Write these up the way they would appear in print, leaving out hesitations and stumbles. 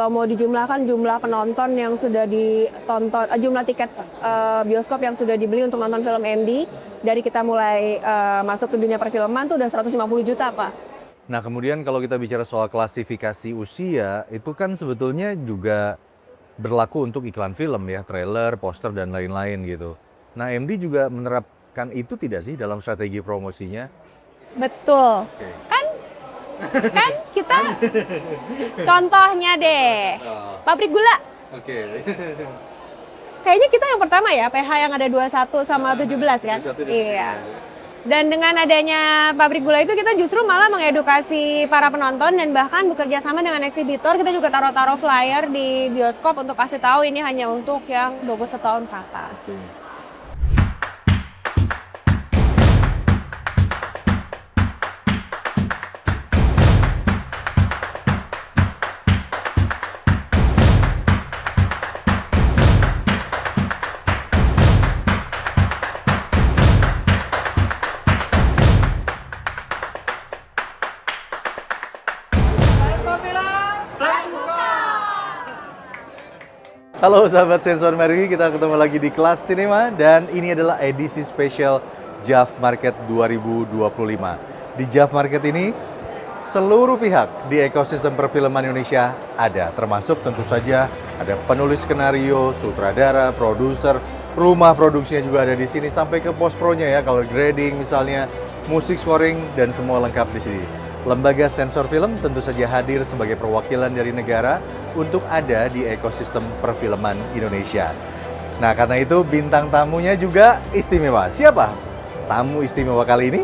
kalau mau dijumlahkan jumlah penonton yang sudah ditonton, jumlah tiket bioskop yang sudah dibeli untuk nonton film MD dari kita mulai masuk ke dunia perfilman tuh udah 150 juta, Pak. Nah, kemudian kalau kita bicara soal klasifikasi usia, itu kan sebetulnya juga berlaku untuk iklan film ya, trailer, poster, dan lain-lain gitu. Nah, MD juga menerapkan itu tidak sih dalam strategi promosinya? Betul. Oke. Kan kita contohnya deh, pabrik gula. Oke. Kayaknya kita yang pertama ya, PH yang ada 21 sama 17 kan? 21 dan Iya. Dan dengan adanya pabrik gula itu kita justru malah mengedukasi para penonton dan bahkan bekerja sama dengan eksibitor. Kita juga taruh-taruh flyer di bioskop untuk kasih tahu ini hanya untuk yang 21 tahun ke atas. Halo sahabat Sensor Mergi, kita ketemu lagi di Kelas Cinema dan ini adalah edisi spesial JAF Market 2025. Di JAF Market ini, seluruh pihak di ekosistem perfilman Indonesia ada, termasuk tentu saja ada penulis skenario, sutradara, produser, rumah produksinya juga ada di sini sampai ke post pro-nya ya, color grading misalnya, musik scoring dan semua lengkap di sini. Lembaga sensor film tentu saja hadir sebagai perwakilan dari negara untuk ada di ekosistem perfilman Indonesia. Nah, karena itu bintang tamunya juga istimewa. Siapa tamu istimewa kali ini?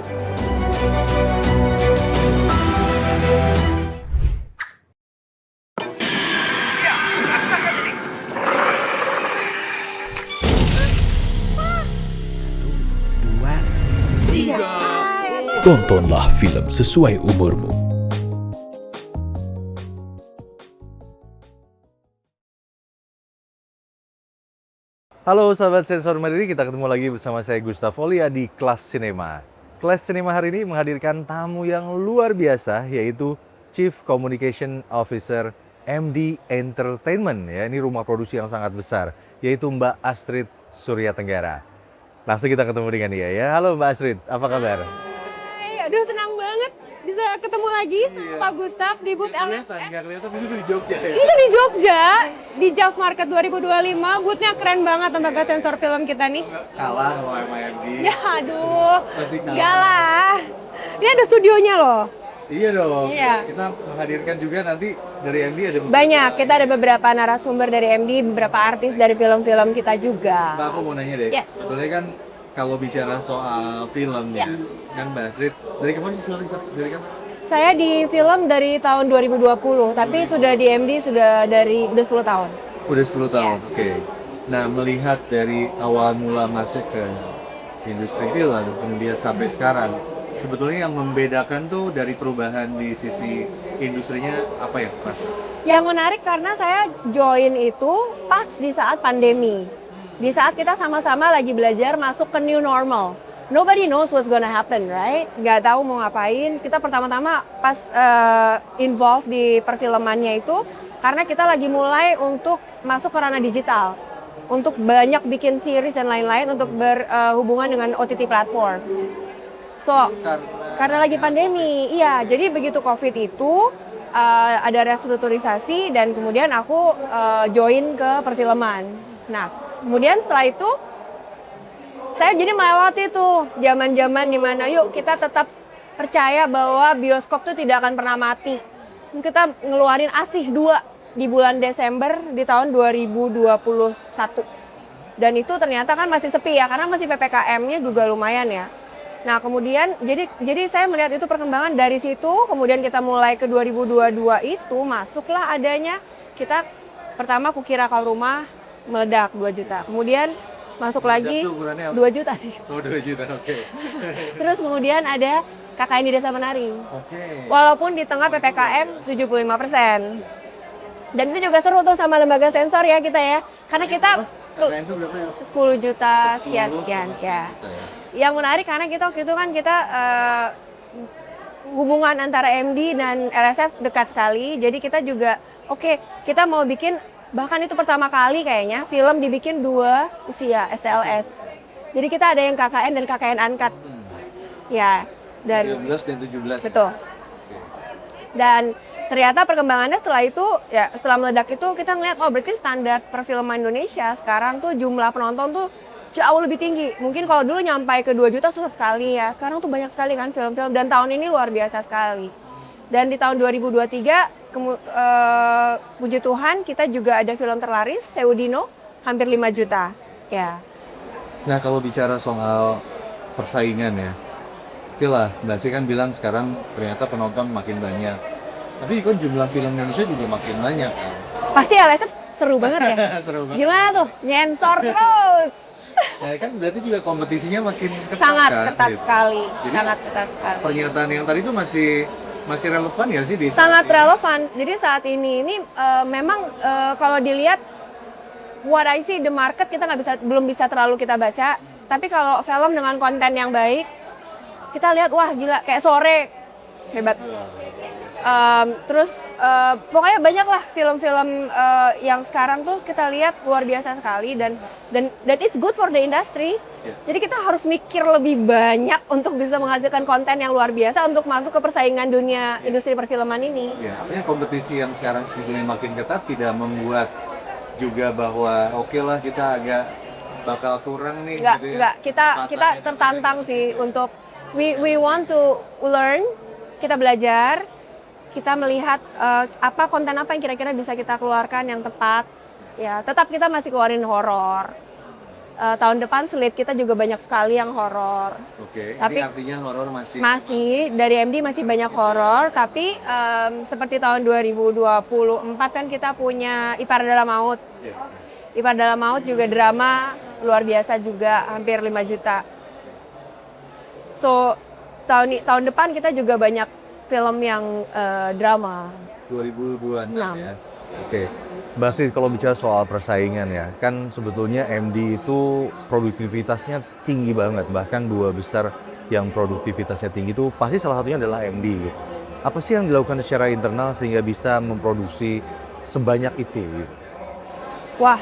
Tontonlah film sesuai umurmu. Halo sahabat Sensor Mandiri, kita ketemu lagi bersama saya Gustaf Olia di Kelas Cinema. Kelas Cinema hari ini menghadirkan tamu yang luar biasa, yaitu Chief Communication Officer MD Entertainment. Ya, ini rumah produksi yang sangat besar, yaitu Mbak Astrid Surya Tenggara. Langsung kita ketemu dengan dia ya. Halo Mbak Astrid, apa kabar? Aduh, senang banget bisa ketemu lagi sama Pak Gustaf di booth LSM. Nggak kelihatan, itu di Jogja ya? Itu di Jogja, di JAF Market 2025. Boothnya keren banget lembaga sensor film kita nih. Kalah kalau MIMD. Ya aduh, Pasti kalah. enggak lah. Ini ada studionya loh. Iya dong, Iya. kita menghadirkan juga nanti dari MD ada beberapa. Banyak, kita ada beberapa narasumber dari MD, beberapa artis dari film-film kita juga. Mbak, aku mau nanya deh, Yes. sebetulnya kan kalau bicara soal film ya, kan Mbak Astrid, dari kapan sih dari kapan? Saya di film dari tahun 2020, tapi sudah di MD udah 10 tahun. Udah 10 tahun, Yes. oke. Nah, melihat dari awal mula masuk ke industri film, kemudian sampai sekarang, sebetulnya yang membedakan tuh dari perubahan di sisi industrinya apa yang terasa? Yang menarik karena saya join itu pas di saat pandemi. Di saat kita sama-sama lagi belajar masuk ke new normal. Nobody knows what's gonna happen, right? Nggak tahu mau ngapain. Kita pertama-tama pas involved di perfilmannya itu karena kita lagi mulai untuk masuk ke ranah digital. Untuk banyak bikin series dan lain-lain untuk berhubungan dengan OTT platforms. So, karena lagi pandemi, iya. Jadi begitu COVID itu ada restrukturisasi dan kemudian aku join ke perfilman. Nah, kemudian setelah itu saya jadi melewati tuh zaman-zaman dimana yuk kita tetap percaya bahwa bioskop tuh tidak akan pernah mati. Kita ngeluarin Asih 2 di bulan Desember di tahun 2021. Dan itu ternyata kan masih sepi ya karena masih PPKM-nya juga lumayan ya. Nah, kemudian jadi saya melihat itu perkembangan dari situ, kemudian kita mulai ke 2022 itu masuklah adanya kita pertama Kukira Kau Rumah meledak 2 juta. Kemudian masuk lagi 2 juta sih. Oh, 2 juta, oke. Terus kemudian ada KKN di Desa Menari. Oke. Walaupun di tengah PPKM 75%. Dan itu juga seru tuh sama lembaga sensor ya kita ya. Karena kita KKN itu berapa ya? 10 juta sekian ya. Ya. Yang menarik karena kita waktu itu kan kita hubungan antara MD dan LSF dekat sekali. Jadi kita juga, kita mau bikin, bahkan itu pertama kali kayaknya, film dibikin 2 usia SLS. Jadi kita ada yang KKN dan KKN Uncut. Ya, dan 13 dan 17. betul. Dan ternyata perkembangannya setelah itu, ya setelah meledak itu kita ngeliat, berarti standar perfilman Indonesia sekarang tuh jumlah penonton tuh jauh lebih tinggi. Mungkin kalau dulu nyampai ke 2 juta susah sekali ya. Sekarang tuh banyak sekali kan film-film, dan tahun ini luar biasa sekali. Dan di tahun 2023, puji Tuhan kita juga ada film terlaris, Seudino, hampir 5 juta. Ya. Nah, kalau bicara soal persaingan ya, itulah Mbak Sri kan bilang sekarang ternyata penonton makin banyak. Tapi kan jumlah film Indonesia juga makin banyak kan? Pasti LSF seru banget ya? Seru banget. Gimana tuh? Nyensor terus! Nah, kan berarti juga kompetisinya makin ketat Sangat kan? ketat Gitu. sekali, Jadi, sangat ketat sekali. pernyataan yang tadi itu masih relevan ya sih di saat Sangat ini? relevan. Jadi saat ini memang kalau dilihat what I see the market kita belum bisa terlalu kita baca. Tapi kalau film dengan konten yang baik, kita lihat wah gila kayak Sore hebat. Terus pokoknya banyak lah film-film yang sekarang tuh kita lihat luar biasa sekali dan it's good for the industry. Jadi kita harus mikir lebih banyak untuk bisa menghasilkan konten yang luar biasa untuk masuk ke persaingan dunia industri perfilman ini. Ya, artinya kompetisi yang sekarang sebetulnya makin ketat tidak membuat juga bahwa oke lah kita agak bakal kurang nih gitu ya. Enggak, kita tertantang sih untuk we want to learn, kita belajar, kita melihat apa konten apa yang kira-kira bisa kita keluarkan yang tepat. Ya, tetap kita masih keluarin horor. Tahun depan slate kita juga banyak sekali yang horor. Oke, Tapi ini artinya horor masih dari MD masih banyak horor, tapi seperti tahun 2024 kan kita punya Ipar Dalam Maut. Ipar Dalam Maut juga drama luar biasa juga, hampir 5 juta. So tahun depan kita juga banyak film yang drama. 2026 ya. 6. Oke. Mbak Sri, kalau bicara soal persaingan ya, kan sebetulnya MD itu produktivitasnya tinggi banget. Bahkan 2 besar yang produktivitasnya tinggi itu pasti salah satunya adalah MD. Gitu. Apa sih yang dilakukan secara internal sehingga bisa memproduksi sebanyak itu? Gitu? Wah,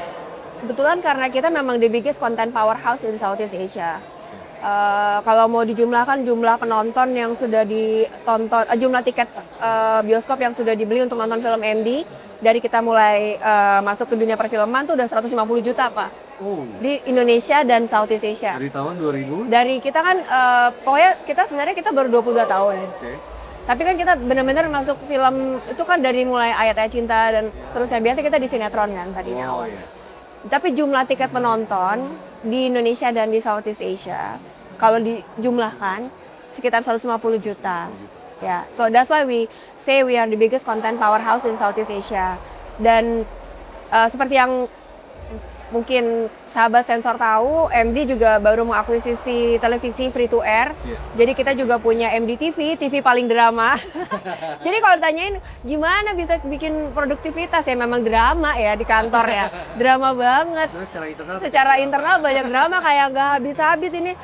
kebetulan karena kita memang the biggest content powerhouse in Southeast Asia. Kalau mau dijumlahkan jumlah penonton yang sudah ditonton, jumlah tiket bioskop yang sudah dibeli untuk nonton film MD dari kita mulai masuk ke dunia perfilman tuh udah 150 juta Pak di Indonesia dan Southeast Asia. Dari tahun 2000? Dari kita kan pokoknya kita baru 22 tahun. Oke. Tapi kan kita benar-benar masuk film itu kan dari mulai Ayat-Ayat Cinta dan seterusnya. Biasa kita di sinetron kan tadinya awal. Iya. Tapi jumlah tiket penonton di Indonesia dan di Southeast Asia kalau dijumlahkan sekitar 150 juta. Ya, so that's why we say we are the biggest content powerhouse in Southeast Asia. Dan seperti yang mungkin sahabat sensor tahu, MD juga baru mengakuisisi televisi free to air. Jadi kita juga punya MD TV paling drama. Jadi kalau ditanyain gimana bisa bikin produktivitas ya memang drama ya di kantor ya. Drama banget. Terus Secara internal banyak drama kayak nggak habis-habis ini.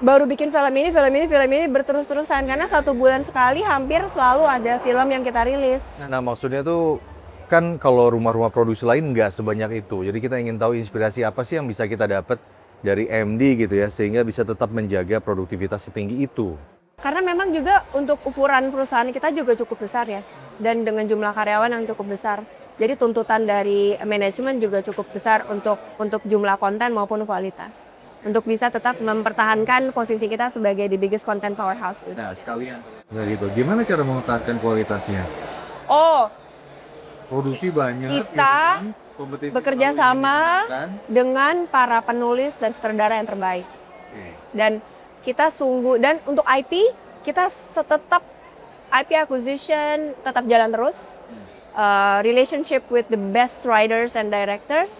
Baru bikin film ini berterus-terusan karena 1 bulan sekali hampir selalu ada film yang kita rilis. Nah, maksudnya tuh kan kalau rumah-rumah produksi lain nggak sebanyak itu. Jadi kita ingin tahu inspirasi apa sih yang bisa kita dapat dari MD gitu ya, sehingga bisa tetap menjaga produktivitas setinggi itu. Karena memang juga untuk ukuran perusahaan kita juga cukup besar ya, dan dengan jumlah karyawan yang cukup besar. Jadi tuntutan dari manajemen juga cukup besar untuk jumlah konten maupun kualitas. Untuk bisa tetap mempertahankan posisi kita sebagai the biggest content powerhouse. Nah, sekalian. Nah gitu, gimana cara mempertahankan kualitasnya? Produksi banyak, Kita kompetisi bekerja selalu sama dimenangkan. dengan para penulis dan sutradara yang terbaik. Dan kita dan untuk IP, kita tetap IP acquisition tetap jalan terus. Relationship with the best writers and directors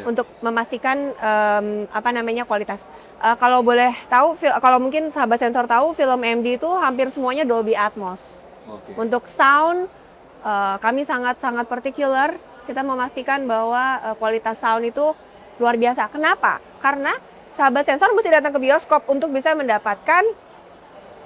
untuk memastikan kualitas. Kalau boleh tahu, kalau mungkin sahabat sensor tahu, film MD itu hampir semuanya Dolby Atmos. Untuk sound, kami sangat-sangat particular. Kita memastikan bahwa kualitas sound itu luar biasa. Kenapa? Karena sahabat sensor mesti datang ke bioskop untuk bisa mendapatkan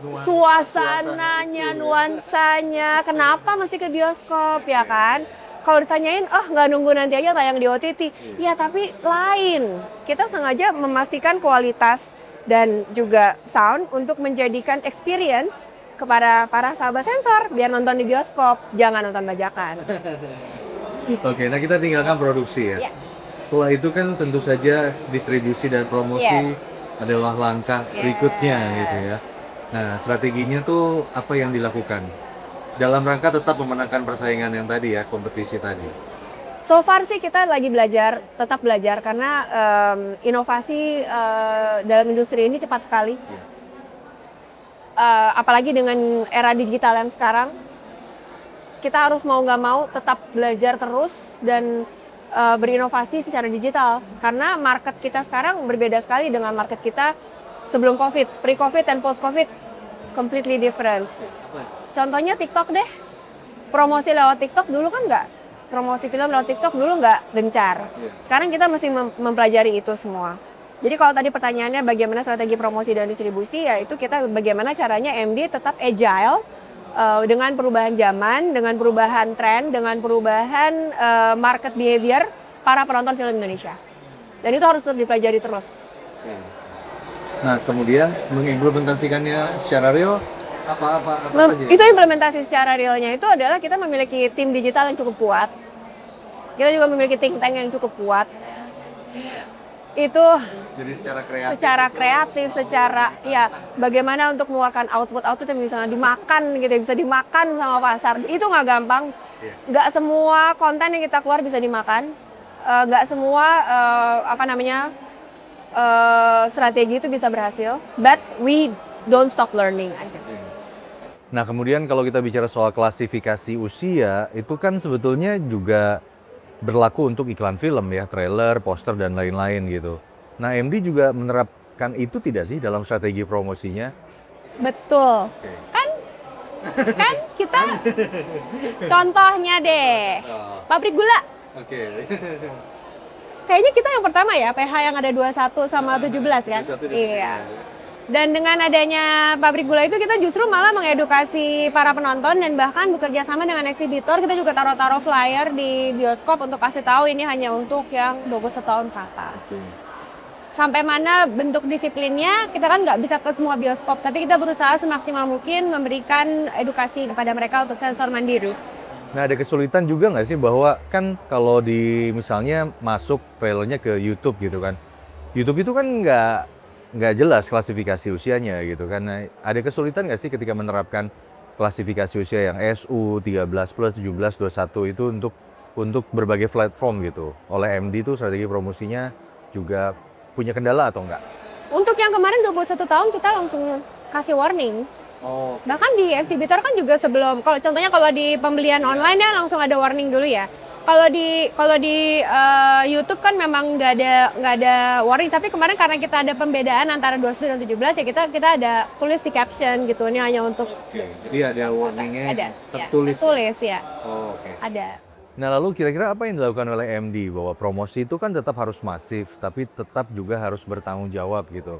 suasananya, nuansanya, kenapa mesti ke bioskop ya kan? Kalau ditanyain, nggak nunggu nanti aja tayang di OTT. Ya tapi lain, kita sengaja memastikan kualitas dan juga sound untuk menjadikan experience kepada para sahabat sensor biar nonton di bioskop, jangan nonton bajakan. Oke, nah kita tinggalkan produksi ya. Ya. Setelah itu kan tentu saja distribusi dan promosi adalah langkah berikutnya gitu ya. Nah, strateginya tuh apa yang dilakukan? Dalam rangka tetap memenangkan persaingan yang tadi ya, kompetisi tadi. So far sih kita lagi belajar, tetap belajar karena inovasi dalam industri ini cepat sekali. Apalagi dengan era digital yang sekarang, kita harus mau nggak mau tetap belajar terus dan berinovasi secara digital. Karena market kita sekarang berbeda sekali dengan market kita sebelum COVID, pre-COVID dan post-COVID, completely different. Contohnya TikTok deh, promosi lewat TikTok dulu kan nggak, promosi film lewat TikTok dulu nggak gencar. Sekarang kita mesti mempelajari itu semua. Jadi kalau tadi pertanyaannya bagaimana strategi promosi dan distribusi, ya itu kita bagaimana caranya MD tetap agile dengan perubahan zaman, dengan perubahan tren, dengan perubahan market behavior para penonton film Indonesia. Dan itu harus tetap dipelajari terus. Nah, kemudian mengimplementasikannya secara real apa saja? Itu implementasi secara realnya itu adalah kita memiliki tim digital yang cukup kuat. Kita juga memiliki think tank yang cukup kuat. Itu Jadi secara kreatif, secara ya bagaimana untuk mengeluarkan output yang misalnya dimakan gitu, bisa dimakan sama pasar. Itu nggak gampang. Nggak semua konten yang kita keluar bisa dimakan. Nggak semua strategi itu bisa berhasil, but we don't stop learning aja. Nah, kemudian kalau kita bicara soal klasifikasi usia, itu kan sebetulnya juga berlaku untuk iklan film ya, trailer, poster, dan lain-lain gitu. Nah, MD juga menerapkan itu tidak sih dalam strategi promosinya? Betul. Kan kita contohnya deh, pabrik gula. Kayaknya kita yang pertama ya, PH yang ada 21 sama 17 kan? Iya. Dan dengan adanya pabrik gula itu kita justru malah mengedukasi para penonton dan bahkan bekerja sama dengan eksibitor. Kita juga taruh-taruh flyer di bioskop untuk kasih tahu ini hanya untuk yang 21 tahun ke atas. Sampai mana bentuk disiplinnya, kita kan nggak bisa ke semua bioskop, tapi kita berusaha semaksimal mungkin memberikan edukasi kepada mereka untuk sensor mandiri. Nah, ada kesulitan juga nggak sih bahwa kan kalau di misalnya masuk trailernya ke YouTube gitu kan, YouTube itu kan nggak jelas klasifikasi usianya gitu kan. Nah, ada kesulitan nggak sih ketika menerapkan klasifikasi usia yang SU 13+, 17, 21 itu untuk berbagai platform gitu. Oleh MD itu strategi promosinya juga punya kendala atau enggak? Untuk yang kemarin 21 tahun kita langsung kasih warning. Bahkan di eksibitor kan juga sebelum, contohnya kalau di pembelian online ya langsung ada warning dulu ya. Kalau di YouTube kan memang nggak ada warning, tapi kemarin karena kita ada pembedaan antara 21 dan 17 ya kita ada tulis di caption gitu, ini hanya untuk. Jadi ada warningnya tertulis. Tertulis ya. Ada. Nah, lalu kira-kira apa yang dilakukan oleh MD bahwa promosi itu kan tetap harus masif, tapi tetap juga harus bertanggung jawab gitu.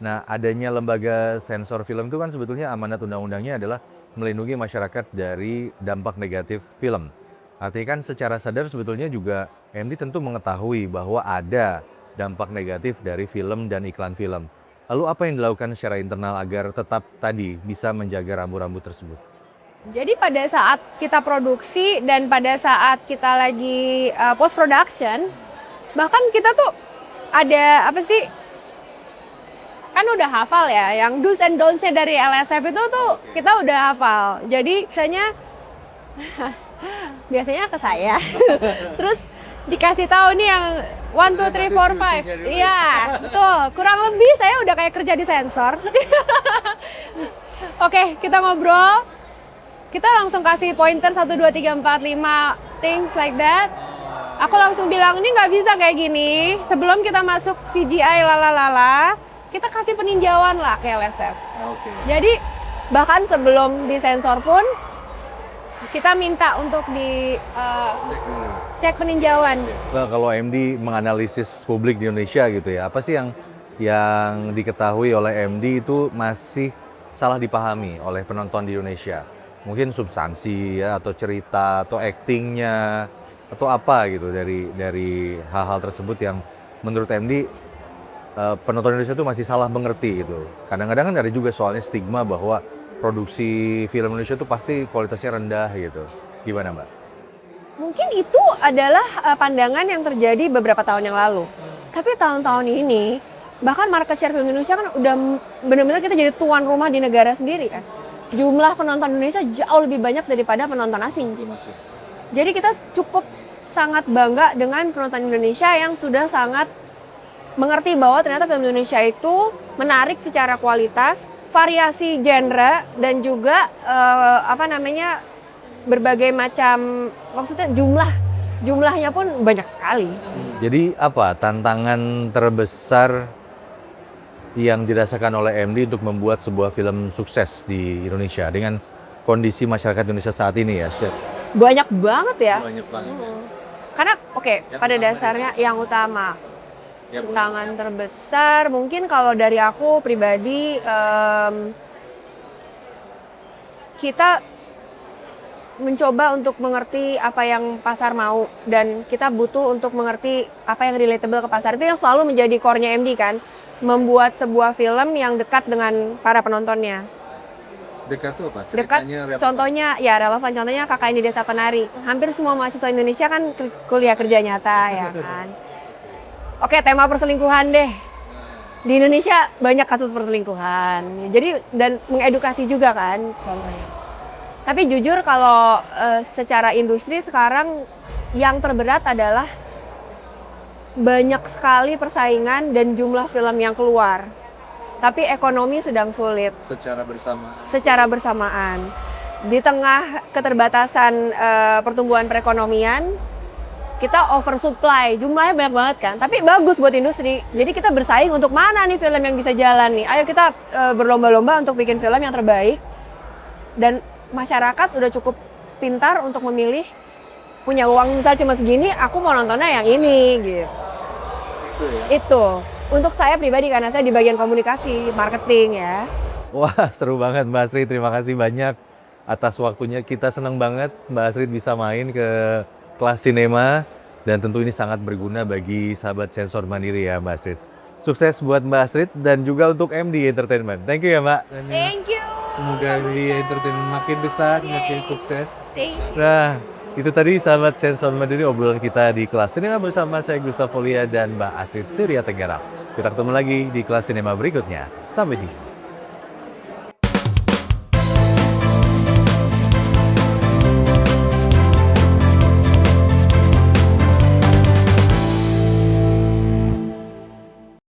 Nah, adanya lembaga sensor film itu kan sebetulnya amanat undang-undangnya adalah melindungi masyarakat dari dampak negatif film. Artinya kan secara sadar sebetulnya juga MD tentu mengetahui bahwa ada dampak negatif dari film dan iklan film. Lalu apa yang dilakukan secara internal agar tetap tadi bisa menjaga rambu-rambu tersebut? Jadi pada saat kita produksi dan pada saat kita lagi post production, bahkan kita tuh ada kan udah hafal ya, yang do's and don'ts-nya dari LSF itu tuh kita udah hafal. Jadi biasanya ke saya, terus dikasih tahu nih yang 1, 2, 3, 4, 5. Iya, betul. Kurang lebih saya udah kayak kerja di sensor. Oke, kita ngobrol. Kita langsung kasih pointer 1, 2, 3, 4, 5, things like that. Aku langsung bilang, ini nggak bisa kayak gini. Sebelum kita masuk CGI lalalala, kita kasih peninjauan lah ke LSF. Jadi bahkan sebelum disensor pun, kita minta untuk cek peninjauan. Nah, kalau MD menganalisis publik di Indonesia gitu ya, apa sih yang diketahui oleh MD itu masih salah dipahami oleh penonton di Indonesia? Mungkin substansi ya, atau cerita, atau aktingnya, atau apa gitu dari hal-hal tersebut yang menurut MD penonton Indonesia tuh masih salah mengerti gitu. Kadang-kadang kan ada juga soalnya stigma bahwa produksi film Indonesia tuh pasti kualitasnya rendah gitu. Gimana Mbak? Mungkin itu adalah pandangan yang terjadi beberapa tahun yang lalu. Tapi tahun-tahun ini, bahkan market share film Indonesia kan udah benar-benar kita jadi tuan rumah di negara sendiri kan. Jumlah penonton Indonesia jauh lebih banyak daripada penonton asing. Jadi kita cukup sangat bangga dengan penonton Indonesia yang sudah sangat mengerti bahwa ternyata film Indonesia itu menarik secara kualitas, variasi genre, dan juga berbagai macam, maksudnya jumlahnya pun banyak sekali. Jadi apa tantangan terbesar yang dirasakan oleh MD untuk membuat sebuah film sukses di Indonesia dengan kondisi masyarakat Indonesia saat ini ya? Banyak banget ya. Banyak banget. Karena pada dasarnya yang utama tantangan terbesar mungkin kalau dari aku pribadi, kita mencoba untuk mengerti apa yang pasar mau, dan kita butuh untuk mengerti apa yang relatable ke pasar. Itu yang selalu menjadi core-nya MD kan, membuat sebuah film yang dekat dengan para penontonnya. Dekat tuh apa? Dekat, contohnya ya relevan, contohnya KKN di Desa Penari. Hampir semua mahasiswa Indonesia kan kuliah kerja nyata ya kan. Oke, tema perselingkuhan deh. Di Indonesia banyak kasus perselingkuhan. Jadi dan mengedukasi juga kan contohnya. Tapi jujur kalau secara industri sekarang yang terberat adalah banyak sekali persaingan dan jumlah film yang keluar. Tapi ekonomi sedang sulit. Secara bersamaan. Di tengah keterbatasan pertumbuhan perekonomian, kita oversupply, jumlahnya banyak banget kan. Tapi bagus buat industri. Jadi kita bersaing untuk mana nih film yang bisa jalan nih. Ayo kita berlomba-lomba untuk bikin film yang terbaik. Dan masyarakat udah cukup pintar untuk memilih, punya uang misal cuma segini, aku mau nontonnya yang ini gitu. Itu untuk saya pribadi karena saya di bagian komunikasi, marketing ya. Wah, seru banget Mbak Astrid. Terima kasih banyak atas waktunya. Kita senang banget Mbak Astrid bisa main ke kelas sinema, dan tentu ini sangat berguna bagi sahabat sensor mandiri ya Mbak Astrid. Sukses buat Mbak Astrid dan juga untuk MD Entertainment. Thank you ya Mbak. Thank you. Semoga MD Entertainment makin besar, makin sukses. Thank you. Nah, itu tadi sahabat sensor mandiri obrolan kita di kelas sinema bersama saya Gustavo Lia dan Mbak Astrid Surya Tenggara. Kita ketemu lagi di kelas sinema berikutnya. Sampai jumpa.